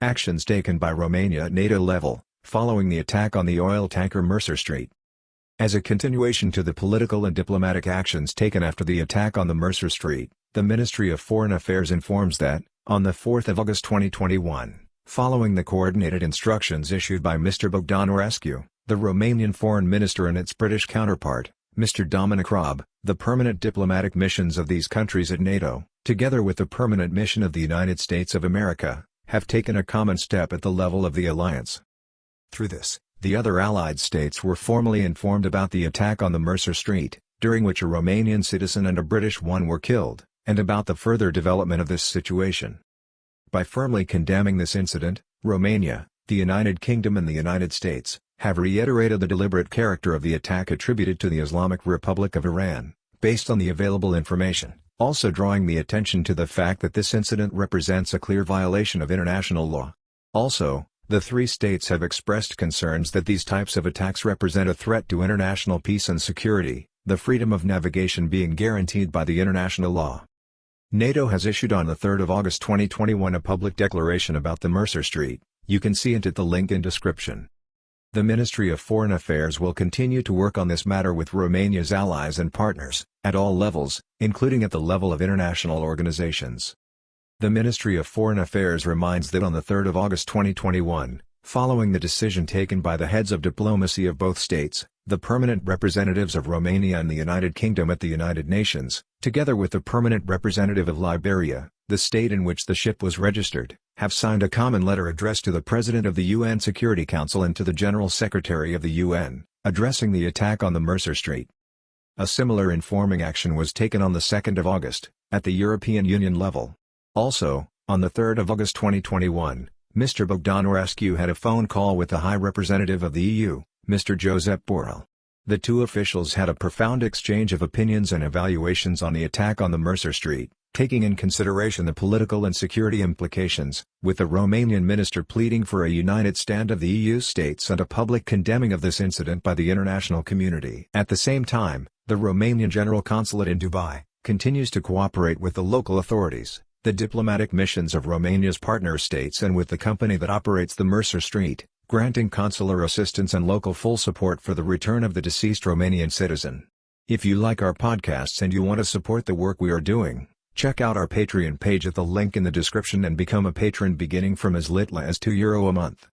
Actions taken by Romania at NATO level, following the attack on the oil tanker Mercer Street. As a continuation to the political and diplomatic actions taken after the attack on the Mercer Street, the Ministry of Foreign Affairs informs that, on the 4th of August 2021, following the coordinated instructions issued by Mr. Bogdan Aurescu, the Romanian Foreign Minister and its British counterpart, Mr. Dominic Raab, the permanent diplomatic missions of these countries at NATO, together with the permanent mission of the United States of America, have taken a common step at the level of the alliance. Through this, the other allied states were formally informed about the attack on the Mercer Street, during which a Romanian citizen and a British one were killed, and about the further development of this situation. By firmly condemning this incident, Romania, the United Kingdom and the United States, have reiterated the deliberate character of the attack attributed to the Islamic Republic of Iran, based on the available information, also drawing the attention to the fact that this incident represents a clear violation of international law. Also, the three states have expressed concerns that these types of attacks represent a threat to international peace and security, the freedom of navigation being guaranteed by the international law. NATO has issued on the 3rd of August 2021 a public declaration about the Mercer Street. You can see it at the link in description. The Ministry of Foreign Affairs will continue to work on this matter with Romania's allies and partners, at all levels, including at the level of international organizations. The Ministry of Foreign Affairs reminds that on the 3rd of August 2021, following the decision taken by the heads of diplomacy of both states, the permanent representatives of Romania and the United Kingdom at the United Nations, together with the permanent representative of Liberia, the state in which the ship was registered, have signed a common letter addressed to the President of the UN Security Council and to the General Secretary of the UN, addressing the attack on the Mercer Street. A similar informing action was taken on the 2nd of August, at the European Union level. Also, on the 3rd of August 2021, Mr. Bogdan Aurescu had a phone call with the High Representative of the EU, Mr. Josep Borrell. The two officials had a profound exchange of opinions and evaluations on the attack on the Mercer Street, taking in consideration the political and security implications, with the Romanian minister pleading for a united stand of the EU states and a public condemning of this incident by the international community. At the same time, the Romanian General Consulate in Dubai continues to cooperate with the local authorities, the diplomatic missions of Romania's partner states and with the company that operates the Mercer Street, granting consular assistance and local full support for the return of the deceased Romanian citizen. If you like our podcasts and you want to support the work we are doing, check out our Patreon page at the link in the description and become a patron beginning from as little as €2 a month.